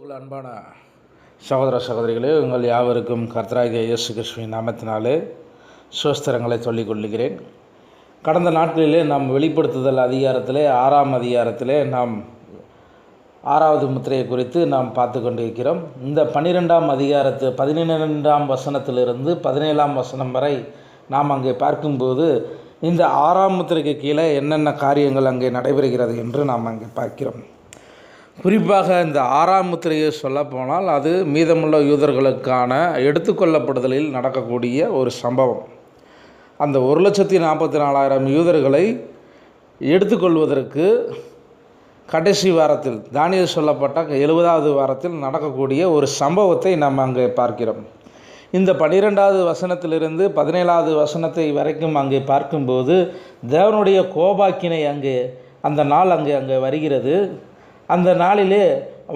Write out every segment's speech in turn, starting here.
கிறிஸ்துவுக்குள் அன்பான சகோதர சகோதரிகளே, உங்கள் யாவருக்கும் கர்த்தராகிய இயேசு கிறிஸ்துவின் நாமத்தினாலே சுஸ்திரங்களை சொல்லிக் கொள்கிறேன். கடந்த நாட்களிலே நாம் வெளிப்படுத்துதல் அதிகாரத்திலே 6ஆம் அதிகாரத்திலே நாம் 6வது முத்திரையை குறித்து நாம் பார்த்து கொண்டிருக்கிறோம். இந்த 12ஆம் அதிகாரத்து 12ஆம் வசனத்திலிருந்து 17ஆம் வசனம் வரை நாம் அங்கே பார்க்கும்போது இந்த 6ஆம் முத்திரைக்கு கீழே என்னென்ன காரியங்கள் அங்கே நடைபெறுகிறது என்று நாம் அங்கே பார்க்கிறோம். குறிப்பாக இந்த 6ஆம் முத்திரையை சொல்லப்போனால் அது மீதமுள்ள யூதர்களுக்கான எடுத்துக்கொள்ளப்படுதலில் நடக்கக்கூடிய ஒரு சம்பவம். அந்த 1,44,000 யூதர்களை எடுத்துக்கொள்வதற்கு கடைசி வாரத்தில் தானியேல் சொல்லப்பட்ட 70வது வாரத்தில் நடக்கக்கூடிய ஒரு சம்பவத்தை நாம் அங்கே பார்க்கிறோம். இந்த 12வது வசனத்திலிருந்து 17வது வசனத்தை வரைக்கும் அங்கே பார்க்கும்போது தேவனுடைய கோபாக்கினை அங்கே அந்த நாள் அங்கே வருகிறது. அந்த நாளிலே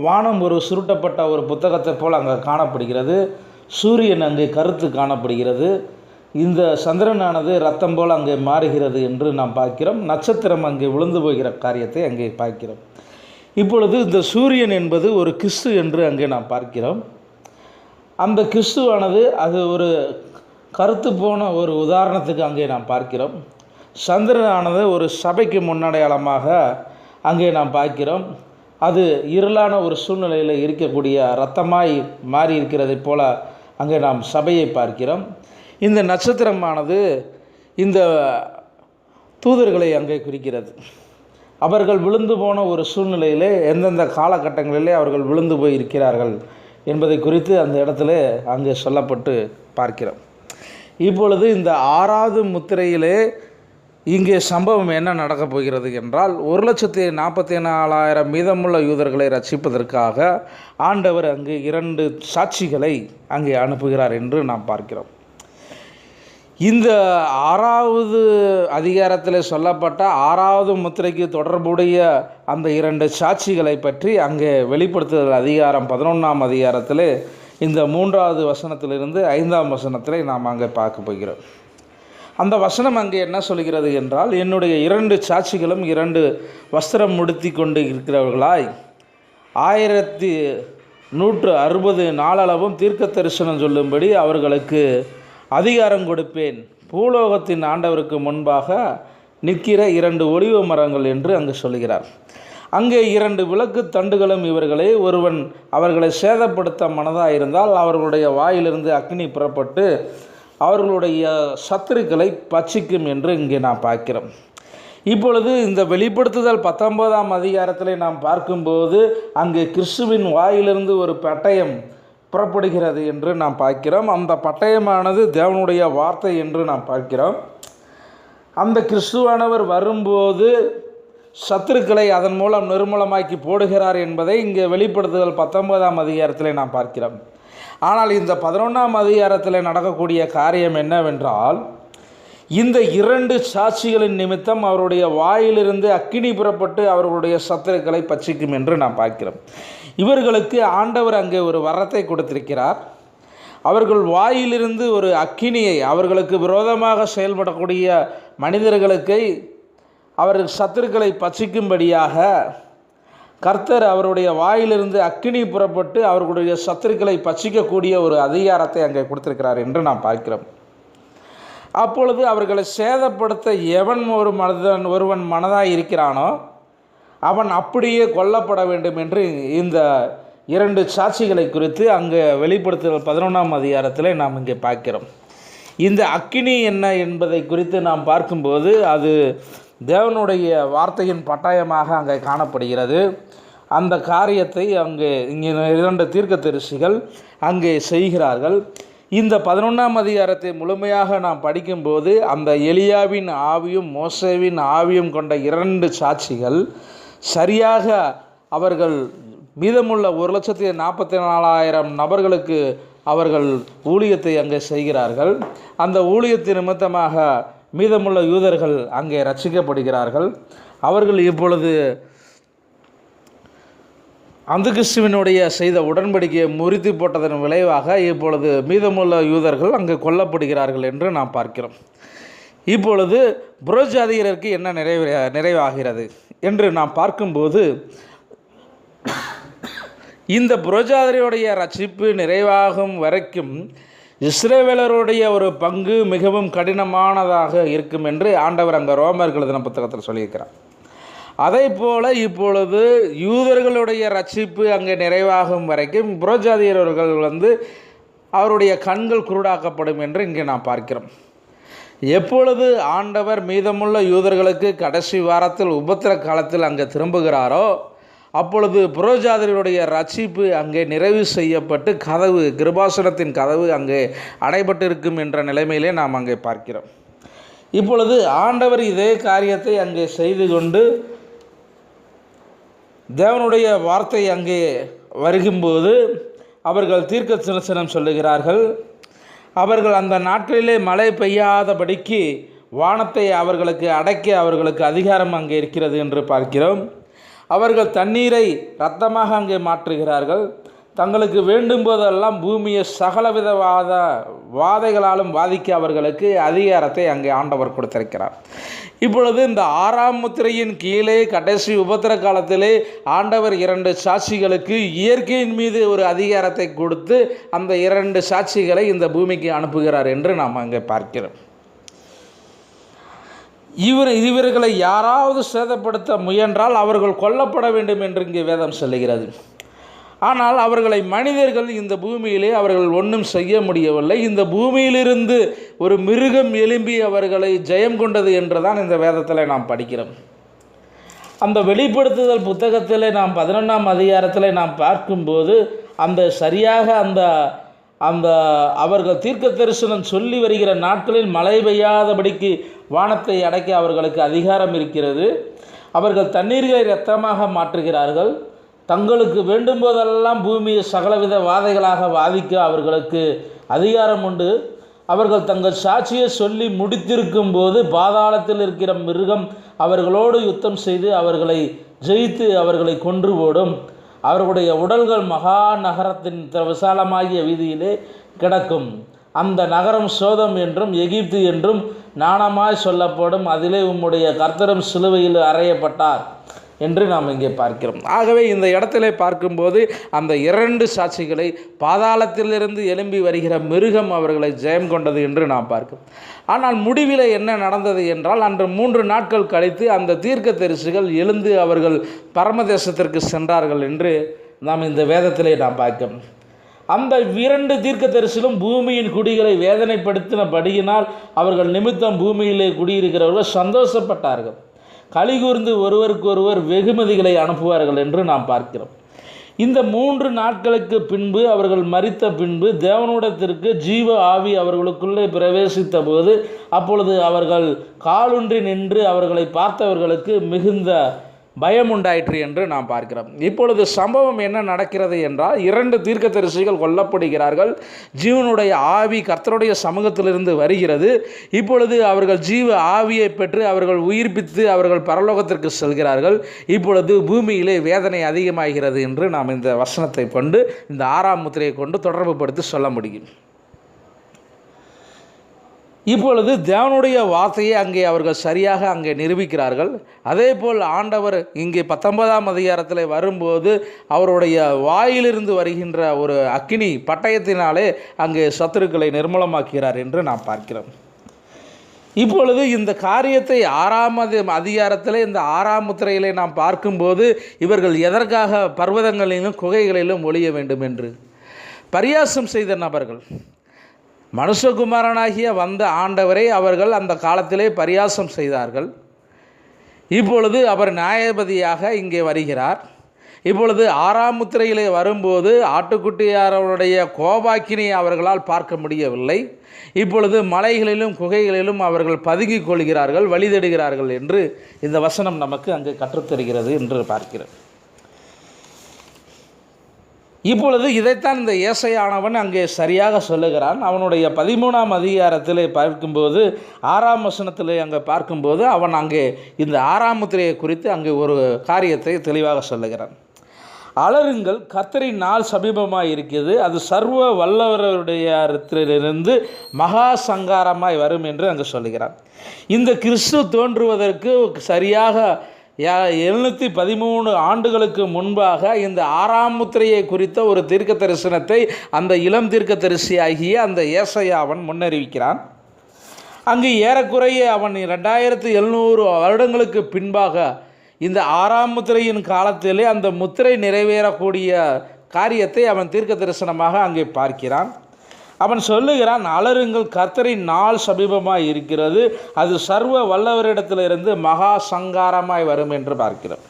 வானம் ஒரு சுருட்டப்பட்ட ஒரு புத்தகத்தை போல் அங்கே காணப்படுகிறது. சூரியன் அங்கே கருத்து காணப்படுகிறது. இந்த சந்திரனானது இரத்தம் போல் அங்கே மாறுகிறது என்று நாம் பார்க்கிறோம். நட்சத்திரம் அங்கே விழுந்து போகிற காரியத்தை அங்கே பார்க்கிறோம். இப்பொழுது இந்த சூரியன் என்பது ஒரு கிறிஸ்து என்று அங்கே நாம் பார்க்கிறோம். அந்த கிறிஸ்துவானது அது ஒரு கருத்து போன ஒரு உதாரணத்துக்கு அங்கே நாம் பார்க்கிறோம். சந்திரனானது ஒரு சபைக்கு முன்னடையாளமாக அங்கே நாம் பார்க்கிறோம். அது இருளான ஒரு சூழ்நிலையில் இருக்கக்கூடிய இரத்தமாய் மாறி இருக்கிறதை போல அங்கே நாம் சபையை பார்க்கிறோம். இந்த நட்சத்திரமானது இந்த தூதர்களை அங்கே குறிக்கிறது. அவர்கள் விழுந்து போன ஒரு சூழ்நிலையிலே எந்தெந்த காலகட்டங்களிலே அவர்கள் விழுந்து போய் இருக்கிறார்கள் என்பதை குறித்து அந்த இடத்துல அங்கே சொல்லப்பட்டு பார்க்கிறோம். இப்பொழுது இந்த 6வது முத்திரையிலே இங்கே சம்பவம் என்ன நடக்கப் போகிறது என்றால் 1,44,000 மீதமுள்ள யூதர்களை ரட்சிப்பதற்காக ஆண்டவர் அங்கு 2 சாட்சிகளை அங்கே அனுப்புகிறார் என்று நாம் பார்க்கிறோம். இந்த 6வது அதிகாரத்தில் சொல்லப்பட்ட 6வது முத்திரைக்கு தொடர்புடைய அந்த 2 சாட்சிகளை பற்றி அங்கே வெளிப்படுத்துதல் அதிகாரம் 11ஆம் அதிகாரத்தில் இந்த 3வது வசனத்திலிருந்து 5ஆம் வசனத்தில் நாம் அங்கே பார்க்க போகிறோம். அந்த வசனம் அங்கே என்ன சொல்கிறது என்றால், என்னுடைய 2 சாட்சிகளும் 2 வஸ்திரம் முடித்தி கொண்டு இருக்கிறவர்களாய் 1160 நாளளவும் தீர்க்க தரிசனம் சொல்லும்படி அவர்களுக்கு அதிகாரம் கொடுப்பேன். பூலோகத்தின் ஆண்டவருக்கு முன்பாக நிற்கிற 2 ஒலிவ மரங்கள் என்று அங்கு சொல்கிறார். அங்கே 2 விளக்கு தண்டுகளும் இவர்களே, ஒருவன் அவர்களை சேதப்படுத்த மனதாக இருந்தால் அவர்களுடைய வாயிலிருந்து அக்னி புறப்பட்டு அவர்களுடைய சத்துருக்களை பட்சிக்கும் என்று இங்கே நாம் பார்க்கிறோம். இப்பொழுது இந்த வெளிப்படுத்துதல் 19ஆம் அதிகாரத்தில் நாம் பார்க்கும்போது அங்கே கிறிஸ்துவின் வாயிலிருந்து ஒரு பட்டயம் புறப்படுகிறது என்று நாம் பார்க்கிறோம். அந்த பட்டயமானது தேவனுடைய வார்த்தை என்று நாம் பார்க்கிறோம். அந்த கிறிஸ்துவானவர் வரும்போது சத்துருக்களை அதன் மூலம் நிர்மூலமாக்கி போடுகிறார் என்பதை இங்கே வெளிப்படுத்துதல் 19ஆம் அதிகாரத்தில் நாம் பார்க்கிறோம். ஆனால் இந்த 11ஆம் அதிகாரத்தில் நடக்கக்கூடிய காரியம் என்னவென்றால், இந்த 2 சாட்சிகளின் நிமித்தம் அவருடைய வாயிலிருந்து அக்கினி புறப்பட்டு அவர்களுடைய சத்துருக்களை பட்சிக்கும் என்று நாம் பார்க்கிறோம். இவர்களுக்கு ஆண்டவர் அங்கே ஒரு வரத்தை கொடுத்திருக்கிறார். அவர்கள் வாயிலிருந்து ஒரு அக்கினியை, அவர்களுக்கு விரோதமாக செயல்படக்கூடிய மனிதர்களுக்கு அவர்கள் சத்துருக்களை பட்சிக்கும்படியாக கர்த்தர் அவருடைய வாயிலிருந்து அக்கினி புறப்பட்டு அவர்களுடைய சத்துருக்களை பட்சிக்கக்கூடிய ஒரு அதிகாரத்தை அங்கே கொடுத்திருக்கிறார் என்று நாம் பார்க்கிறோம். அப்பொழுது அவர்களை சேதப்படுத்த ஒருவன் மனதாக இருக்கிறானோ அவன் அப்படியே கொல்லப்பட வேண்டும் என்று இந்த 2 சாட்சிகளை குறித்து அங்கே வெளிப்படுத்துதல் 11ஆம் அதிகாரத்தில் நாம் இங்கே பார்க்கிறோம். இந்த அக்கினி என்ன என்பதை குறித்து நாம் பார்க்கும்போது அது தேவனுடைய வார்த்தையின் பட்டயமாக அங்கே காணப்படுகிறது. அந்த காரியத்தை இங்கே 2 தீர்க்கதரிசிகள் அங்கே செய்கிறார்கள். இந்த 11ஆம் அதிகாரத்தை முழுமையாக நாம் படிக்கும்போது அந்த எலியாவின் ஆவியும் மோசேவின் ஆவியும் கொண்ட 2 சாட்சிகள் சரியாக அவர்கள் மீதமுள்ள 1,44,000 நபர்களுக்கு அவர்கள் ஊழியத்தை அங்கே செய்கிறார்கள். அந்த ஊழியத்தின் நிமித்தமாக மீதமுள்ள யூதர்கள் அங்கே ரட்சிக்கப்படுகிறார்கள். அவர்கள் இப்பொழுது அந்த கிறிஸ்துவினுடைய செய்த உடன்படிக்கையை முறித்து போட்டதன் விளைவாக இப்பொழுது மீதமுள்ள யூதர்கள் அங்கே கொல்லப்படுகிறார்கள் என்று நாம் பார்க்கிறோம். இப்பொழுது புறஜாதியருக்கு என்ன நிறைவாகிறது என்று நாம் பார்க்கும்போது இந்த புறஜாதியுடைய ரட்சிப்பு நிறைவாகும் வரைக்கும் இஸ்ரவேலருடைய ஒரு பங்கு மிகவும் கடினமானதாக இருக்கும் என்று ஆண்டவர் அங்கே ரோமர்கள் எழுதின புத்தகத்தில் சொல்லியிருக்கிறார். அதே போல் இப்பொழுது யூதர்களுடைய ரட்சிப்பு அங்கே நிறைவாகும் வரைக்கும் புறஜாதியர்கள் அவருடைய கண்கள் குருடாக்கப்படும் என்று இங்கே நாம் பார்க்கிறோம். எப்பொழுது ஆண்டவர் மீதமுள்ள யூதர்களுக்கு கடைசி வாரத்தில் உபத்திர காலத்தில் அங்கே திரும்புகிறாரோ அப்பொழுது புறஜாதியருடைய ரட்சிப்பு அங்கே நிறைவு செய்யப்பட்டு கதவு, கிருபாசனத்தின் கதவு அங்கே அடைபட்டிருக்கும் என்ற நிலைமையிலே நாம் அங்கே பார்க்கிறோம். இப்பொழுது ஆண்டவர் இதே காரியத்தை அங்கே செய்து கொண்டு தேவனுடைய வார்த்தை அங்கே வருகும்போது அவர்கள் தீர்க்க தரிசனம் சொல்லுகிறார்கள். அவர்கள் அந்த நாட்களிலே மழை பெய்யாதபடிக்கு வானத்தை அவர்களுக்கு அடைக்க அவர்களுக்கு அதிகாரம் அங்கே இருக்கிறது என்று பார்க்கிறோம். அவர்கள் தண்ணீரை இரத்தமாக அங்கே மாற்றுகிறார்கள். தங்களுக்கு வேண்டும் போதெல்லாம் பூமியை சகலவித வாதைகளாலும் வாதிக்க அவர்களுக்கு அதிகாரத்தை அங்கே ஆண்டவர் கொடுத்திருக்கிறார். இப்பொழுது இந்த 6ஆம் முத்திரையின் கீழே கடைசி உபத்திர காலத்திலே ஆண்டவர் 2 சாட்சிகளுக்கு இயற்கையின் மீது ஒரு அதிகாரத்தை கொடுத்து அந்த 2 சாட்சிகளை இந்த பூமிக்கு அனுப்புகிறார் என்று நாம் அங்கே பார்க்கிறோம். இவர்களை யாராவது சேதப்படுத்த முயன்றால் அவர்கள் கொல்லப்பட வேண்டும் என்று இங்கே வேதம் சொல்லுகிறது. ஆனால் அவர்களை மனிதர்கள் இந்த பூமியிலே அவர்கள் ஒன்றும் செய்ய முடியவில்லை. இந்த பூமியிலிருந்து ஒரு மிருகம் எழும்பி அவர்களை ஜெயம் கொண்டது என்றுதான் இந்த வேதத்தில் நாம் படிக்கிறோம். அந்த வெளிப்படுத்துதல் புத்தகத்தில் நாம் 11ஆம் அதிகாரத்தில் நாம் பார்க்கும்போது சரியாக அந்த அவர்கள் தீர்க்க தரிசனம் சொல்லி வருகிற நாட்களில் மழை பெய்யாதபடிக்கு வானத்தை அடைக்க அவர்களுக்கு அதிகாரம் இருக்கிறது. அவர்கள் தண்ணீர்களை இரத்தமாக மாற்றுகிறார்கள். தங்களுக்கு வேண்டும் போதெல்லாம் பூமியை சகலவித வாதைகளாக வாதிக்க அவர்களுக்கு அதிகாரம் உண்டு. அவர்கள் தங்கள் சாட்சியை சொல்லி முடித்திருக்கும் போது பாதாளத்தில் இருக்கிற மிருகம் அவர்களோடு யுத்தம் செய்து அவர்களை ஜெயித்து அவர்களை கொன்று போடும். அவர்களுடைய உடல்கள் மகா நகரத்தின் விசாலமாகிய வீதியிலே கிடக்கும். அந்த நகரம் சோதம் என்றும் எகிப்து என்றும் நாணமாய் சொல்லப்படும். அதிலே உம்முடைய கர்த்தரும் சிலுவையில் அறையப்பட்டார் என்று நாம் இங்கே பார்க்கிறோம். ஆகவே இந்த இடத்திலே பார்க்கும்போது அந்த 2 சாட்சிகளை பாதாளத்திலிருந்து எழும்பி வருகிற மிருகம் அவர்களை ஜெயம் கொண்டது என்று நாம் பார்க்கிறோம். ஆனால் முடிவில் என்ன நடந்தது என்றால் அன்று 3 நாட்கள் கழித்து அந்த தீர்க்க தரிசிகள் எழுந்து அவர்கள் பரமதேசத்திற்கு சென்றார்கள் என்று நாம் இந்த வேதத்திலே நாம் பார்க்கிறோம். அந்த 2 தீர்க்க தரிசிலும் பூமியின் குடிகளை வேதனைப்படுத்தினபடியினால் அவர்கள் நிமித்தம் பூமியிலே குடியிருக்கிறவர்கள் சந்தோஷப்பட்டார்கள். கலிகூர்ந்து ஒருவருக்கொருவர் வெகுமதிகளை அனுப்புவார்கள் என்று நாம் பார்க்கிறோம். இந்த 3 நாட்களுக்கு பின்பு அவர்கள் மரித்த பின்பு தேவனுடத்திற்கு ஜீவ ஆவி அவர்களுக்குள்ளே பிரவேசித்த போது அப்பொழுது அவர்கள் காலூன்றி நின்று அவர்களை பார்த்தவர்களுக்கு மிகுந்த பயம் உண்டாயிற்று என்று நாம் பார்க்கிறோம். இப்பொழுது சம்பவம் என்ன நடக்கிறது என்றால் 2 தீர்க்கதரிசிகள் கொல்லப்படுகிறார்கள். ஜீவனுடைய ஆவி கர்த்தருடைய சமூகத்திலிருந்து வருகிறது. இப்பொழுது அவர்கள் ஜீவ ஆவியை பெற்று அவர்கள் உயிர்ப்பித்து அவர்கள் பரலோகத்திற்கு செல்கிறார்கள். இப்பொழுது பூமியிலே வேதனை அதிகமாகிறது என்று நாம் இந்த வசனத்தை கொண்டு இந்த 6ஆம் முத்திரையை கொண்டு தொடர்பு படுத்தி சொல்ல முடியும். இப்பொழுது தேவனுடைய வார்த்தையை அங்கே அவர்கள் சரியாக அங்கே நிரூபிக்கிறார்கள். அதே போல் ஆண்டவர் இங்கே 19ஆம் அதிகாரத்தில் வரும்போது அவருடைய வாயிலிருந்து வருகின்ற ஒரு அக்கினி பட்டயத்தினாலே அங்கே சத்துருக்களை நிர்மூலமாக்கிறார் என்று நாம் பார்க்கிறோம். இப்பொழுது இந்த காரியத்தை 6ஆம் அதிகாரத்தில் இந்த 6ஆம் முத்திரையிலே நாம் பார்க்கும்போது இவர்கள் எதற்காக பர்வதங்களிலும் குகைகளிலும் ஒளிய வேண்டும் என்று பரியாசம் செய்த நபர்கள், மனுஷகுமாரனாகிய வந்த ஆண்டவரை அவர்கள் அந்த காலத்திலே பரியாசம் செய்தார்கள். இப்பொழுது அவர் நியாயபதியாக இங்கே வருகிறார். இப்பொழுது 6ஆம் முத்திரையிலே வரும்போது ஆட்டுக்குட்டியாரவருடைய கோபாக்கினியை அவர்களால் பார்க்க முடியவில்லை. இப்பொழுது மலைகளிலும் குகைகளிலும் அவர்கள் பதுங்கிக் கொள்கிறார்கள், வழிதெடுகிறார்கள் என்று இந்த வசனம் நமக்கு அங்கு கற்றுத்தருகிறது என்று பார்க்கிறோம். இப்பொழுது இதைத்தான் இந்த ஏசாயானவன் அங்கே சரியாக சொல்லுகிறான். அவனுடைய 13ஆம் அதிகாரத்தில் பார்க்கும்போது 6ஆம் வசனத்தில் அங்கே பார்க்கும்போது அவன் அங்கே இந்த 6ஆம் முத்திரையை குறித்து அங்கே ஒரு காரியத்தை தெளிவாக சொல்லுகிறான். அலறுங்கள், கர்த்தரின் நாள் சமீபமாக இருக்கிறது, அது சர்வ வல்லவருடையிலிருந்து மகா சங்காரமாய் வரும் என்று அங்கே சொல்லுகிறான். இந்த கிறிஸ்து தோன்றுவதற்கு சரியாக 713 ஆண்டுகளுக்கு முன்பாக இந்த 6ஆம் முத்திரையை குறித்த ஒரு தீர்க்க தரிசனத்தை அந்த இளம் தீர்க்க தரிசியாகிய அந்த ஏசாயா அவன் முன்னறிவிக்கிறான். அங்கு ஏறக்குறைய அவன் 2700 வருடங்களுக்கு பின்பாக இந்த 6ஆம் முத்திரையின் காலத்திலே அந்த முத்திரை நிறைவேறக்கூடிய காரியத்தை அவன் தீர்க்க தரிசனமாக அங்கே பார்க்கிறான். அவன் சொல்லுகிறான், அலறுங்கள், கர்த்தரின் நாள் சமீபமாய் இருக்கிறது, அது சர்வ வல்லவரிடத்திலிருந்து மகா சங்காரமாய் வரும் என்று பார்க்கிறோம்.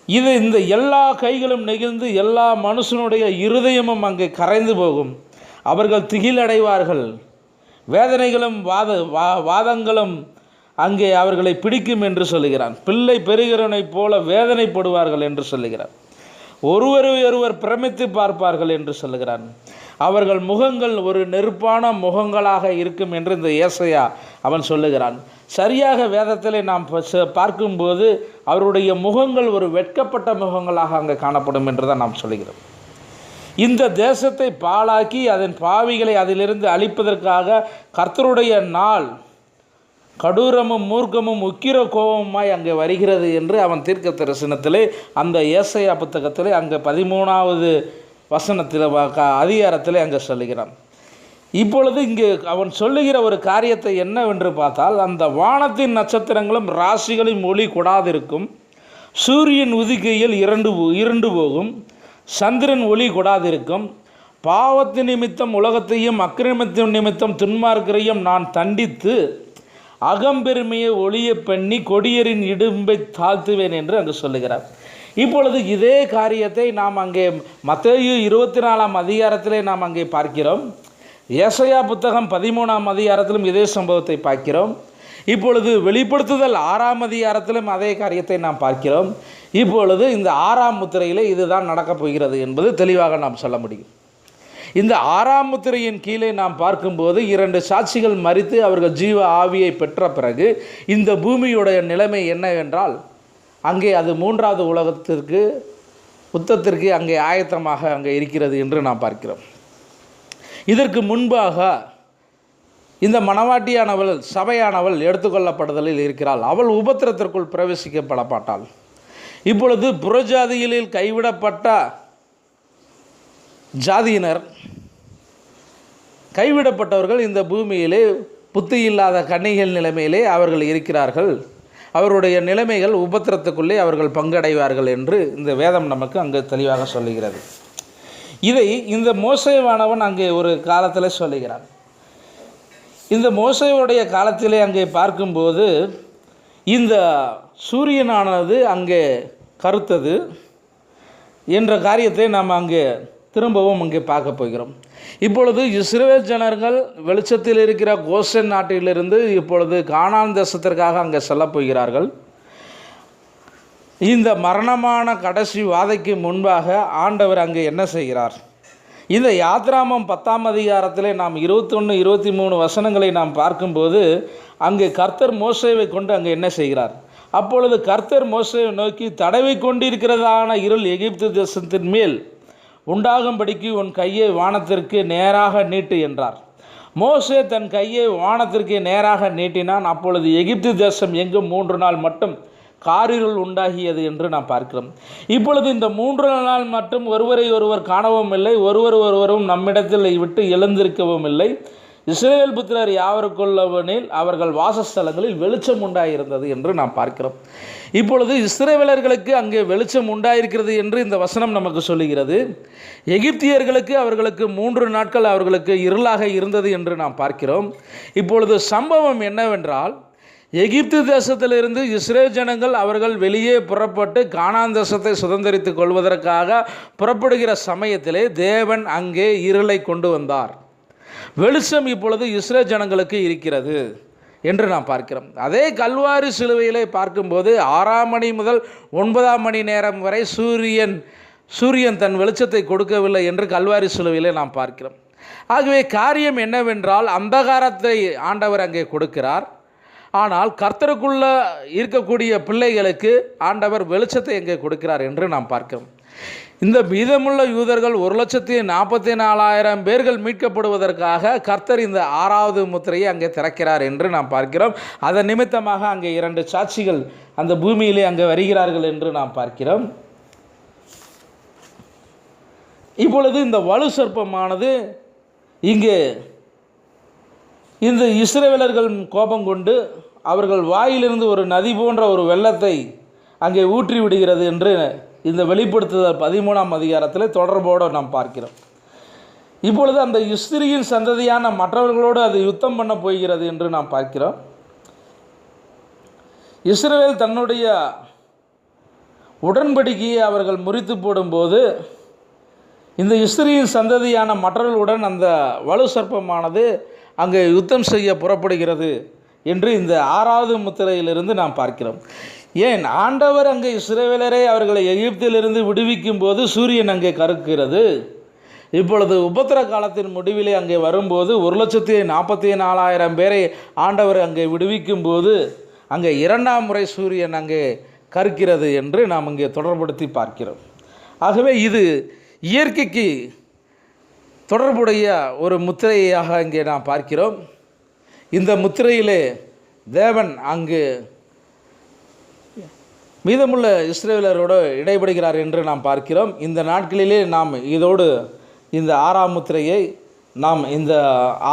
இது இந்த எல்லா கைகளும் நெகிழ்ந்து எல்லா மனுஷனுடைய இருதயமும் அங்கே கரைந்து போகும். அவர்கள் திகிலடைவார்கள். வேதனைகளும் வாதங்களும் அங்கே அவர்களை பிடிக்கும் என்று சொல்லுகிறான். பிள்ளை பெறுகிறவனைப் போல வேதனைப்படுவார்கள் என்று சொல்லுகிறான். ஒருவர் பிரமித்து பார்ப்பார்கள் என்று சொல்லுகிறான். அவர்கள் முகங்கள் ஒரு நெருப்பான முகங்களாக இருக்கும் என்று இந்த ஏசாயா அவன் சொல்லுகிறான். சரியாக வேதத்திலே நாம் பார்க்கும்போது அவருடைய முகங்கள் ஒரு வெட்கப்பட்ட முகங்களாக அங்கே காணப்படும் என்று தான் நாம் சொல்லுகிறோம். இந்த தேசத்தை பாழாக்கி அதன் பாவிகளை அதிலிருந்து அழிப்பதற்காக கர்த்தருடைய நாள் கடூரமும் மூர்க்கமும் உக்கிர கோபமாய் அங்கே வருகிறது என்று அவன் தீர்க்க தரிசனத்திலே அந்த ஏசாயா புத்தகத்திலே அங்கே 13வது வசனத்தில் அதிகாரத்திலே அங்கே சொல்லுகிறான். இப்பொழுது இங்கு அவன் சொல்லுகிற ஒரு காரியத்தை என்னவென்று பார்த்தால், அந்த வானத்தின் நட்சத்திரங்களும் ராசிகளின் ஒளி கொடாதிருக்கும், சூரியன் உதிக்கையில் இருண்டு போகும், சந்திரன் ஒளி கொடாதிருக்கும், பாவத்தின் நிமித்தம் உலகத்தையும் அக்கிரமத்தின் நிமித்தம் துன்மார்க்கரையும் நான் தண்டித்து அகம்பெருமையை ஒளிய பண்ணி கொடியரின் இடும்பை தாழ்த்துவேன் என்று அங்கு சொல்லுகிறார். இப்பொழுது இதே காரியத்தை நாம் அங்கே மத்தேயு 24ஆம் அதிகாரத்திலே நாம் அங்கே பார்க்கிறோம். ஏசாயா புத்தகம் 13ஆம் அதிகாரத்திலும் இதே சம்பவத்தை பார்க்கிறோம். இப்பொழுது வெளிப்படுத்துதல் 6ஆம் அதிகாரத்திலும் அதே காரியத்தை நாம் பார்க்கிறோம். இப்பொழுது இந்த 6ஆம் முத்திரையிலே இதுதான் நடக்கப் போகிறது என்பது தெளிவாக நாம் சொல்ல முடியும். இந்த 6ஆம் முத்திரையின் கீழே நாம் பார்க்கும்போது 2 சாட்சிகள் மரித்து அவர்கள் ஜீவ ஆவியை பெற்ற பிறகு இந்த பூமியுடைய நிலைமை என்னவென்றால், அங்கே அது 3வது உலகத்திற்கு யுத்தத்திற்கு அங்கே ஆயத்தமாக அங்கே இருக்கிறது என்று நாம் பார்க்கிறோம். இதற்கு முன்பாக இந்த மணவாட்டியானவள் சபையானவள் எடுத்துக்கொள்ளப்படுதலில் இருக்கிறாள். அவள் உபத்திரத்திற்குள் பிரவேசிக்கப்பட மாட்டாள். இப்பொழுது புறஜாதிகளில் கைவிடப்பட்ட ஜாதியினர், கைவிடப்பட்டவர்கள் இந்த பூமியிலே புத்தி இல்லாத கன்னிகள் நிலைமையிலே அவர்கள் இருக்கிறார்கள். அவருடைய நிலைமைகள் உபத்திரத்துக்குள்ளே அவர்கள் பங்கடைவார்கள் என்று இந்த வேதம் நமக்கு அங்கே தெளிவாக சொல்லுகிறது. இதை இந்த மோசேவானவன் அங்கே ஒரு காலத்தில் சொல்லுகிறான். இந்த மோசேவுடைய காலத்திலே அங்கே பார்க்கும்போது இந்த சூரியனானது அங்கே கருத்தது என்ற காரியத்தை நாம் அங்கே திரும்பவும் அங்கே பார்க்க போகிறோம். இப்பொழுது இஸ்ரவேல் ஜனங்கள் வெளிச்சத்தில் இருக்கிற கோசேன் நாட்டிலிருந்து இப்பொழுது கானான் தேசத்திற்காக அங்கே செல்லப் போகிறார்கள். இந்த மரணமான கடைசி வாதைக்கு முன்பாக ஆண்டவர் அங்கே என்ன செய்கிறார்? இந்த யாத்ராமம் 10ஆம் அதிகாரத்திலே நாம் 21, 23 வசனங்களை நாம் பார்க்கும்போது அங்கே கர்த்தர் மோசேவை கொண்டு அங்கே என்ன செய்கிறார்? அப்பொழுது கர்த்தர் மோசேவை நோக்கி, தடவை கொண்டிருக்கிறதான இருள் எகிப்து தேசத்தின் மேல் உண்டாகும்படிக்கு உன் கையை வானத்திற்கு நேராக நீட்டு என்றார். மோசே தன் கையை வானத்திற்கு நேராக நீட்டினான். அப்பொழுது எகிப்து தேசம் எங்கும் 3 நாள் மட்டும் காரிருள் உண்டாகியது என்று நாம் பார்க்கிறோம். இப்பொழுது இந்த 3 நாள் மட்டும் ஒருவரை ஒருவர் காணவும் இல்லை, ஒருவரும் நம்மிடத்தில் விட்டு எழுந்திருக்கவும் இல்லை. இஸ்ரவேல் புத்திரர் யாவருக்குள்ளவனில் அவர்கள் வாசஸ்தலங்களில் வெளிச்சம் உண்டாயிருந்தது என்று நாம் பார்க்கிறோம். இப்பொழுது இஸ்ரவேலர்களுக்கு அங்கே வெளிச்சம் உண்டாயிருக்கிறது என்று இந்த வசனம் நமக்கு சொல்லுகிறது. எகிப்தியர்களுக்கு அவர்களுக்கு 3 நாட்கள் அவர்களுக்கு இருளாக இருந்தது என்று நாம் பார்க்கிறோம். இப்பொழுது சம்பவம் என்னவென்றால், எகிப்து தேசத்திலிருந்து இஸ்ரேல் ஜனங்கள் அவர்கள் வெளியே புறப்பட்டு கானான் தேசத்தை சுதந்திரித்து கொள்வதற்காக புறப்படுகிற சமயத்திலே தேவன் அங்கே இருளை கொண்டு வந்தார். வெளிச்சம் இப்பொழுது இஸ்ரேல் ஜனங்களுக்கு இருக்கிறது என்று நாம் பார்க்கிறோம். அதே கல்வாரி சிலுவையிலே பார்க்கும்போது 6ஆம் மணி முதல் 9ஆம் மணி நேரம் வரை சூரியன் தன் வெளிச்சத்தை கொடுக்கவில்லை என்று கல்வாரி சிலுவையிலே நாம் பார்க்கிறோம். ஆகவே காரியம் என்னவென்றால், அந்தகாரத்தை ஆண்டவர் அங்கே கொடுக்கிறார். ஆனால் கர்த்தருக்குள்ள இருக்கக்கூடிய பிள்ளைகளுக்கு ஆண்டவர் வெளிச்சத்தை எங்கே கொடுக்கிறார் என்று நாம் பார்க்கிறோம். இந்த மீதமுள்ள யூதர்கள் 1,44,000 பேர்கள் மீட்கப்படுவதற்காக கர்த்தர் இந்த 6வது முத்திரையை அங்கே திறக்கிறார் என்று நாம் பார்க்கிறோம். அதன் நிமித்தமாக அங்கே 2 சாட்சிகள் அந்த பூமியிலே அங்கே வருகிறார்கள் என்று நாம் பார்க்கிறோம். இப்பொழுது இந்த வலு சர்ப்பமானது இங்கே இந்த இஸ்ரவேலர்கள் கோபம் கொண்டு அவர்கள் வாயிலிருந்து ஒரு நதி போன்ற ஒரு வெள்ளத்தை அங்கே ஊற்றி விடுகிறது என்று இந்த வெளிப்படுத்துதல் 13ஆம் அதிகாரத்தில் தொடர்போடு நாம் பார்க்கிறோம். இப்பொழுது அந்த இஸ்திரியின் சந்ததியான மற்றவர்களோடு அது யுத்தம் பண்ண போகிறது என்று நாம் பார்க்கிறோம். இஸ்ரவேல் தன்னுடைய உடன்படிக்கையை அவர்கள் முறித்து போடும்போது இந்த இஸ்திரியின் சந்ததியான மற்றவர்களுடன் அந்த வலு சர்ப்பமானது அங்கே யுத்தம் செய்ய புறப்படுகிறது என்று இந்த 6வது முத்திரையிலிருந்து நாம் பார்க்கிறோம். ஏன் ஆண்டவர் அங்கே இஸ்ரவேலரை அவர்களை எகிப்திலிருந்து விடுவிக்கும் போது சூரியன் அங்கே கருக்கிறது. இப்பொழுது உபத்திர காலத்தின் முடிவிலே அங்கே வரும்போது 1,44,000 பேரை ஆண்டவர் அங்கே விடுவிக்கும் போது அங்கே 2ஆம் முறை சூரியன் அங்கே கருக்கிறது என்று நாம் இங்கே தொடர்படுத்தி பார்க்கிறோம். ஆகவே இது இயற்கைக்கு தொடர்புடைய ஒரு முத்திரையாக இங்கே நாம் பார்க்கிறோம். இந்த முத்திரையிலே தேவன் அங்கு மீதமுள்ள இஸ்ரவேலரோடு இடைபடுகிறார் என்று நாம் பார்க்கிறோம். இந்த நாட்களிலே நாம் இதோடு இந்த 6ஆம் முத்திரையை நாம் இந்த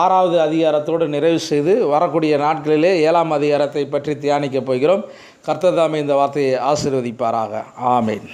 6வது அதிகாரத்தோடு நிறைவு செய்து வரக்கூடிய நாட்களிலே 7ஆம் அதிகாரத்தை பற்றி தியானிக்கப் போகிறோம். கர்த்தர் தாமே இந்த வார்த்தையை ஆசீர்வதிப்பாராக. ஆமென்.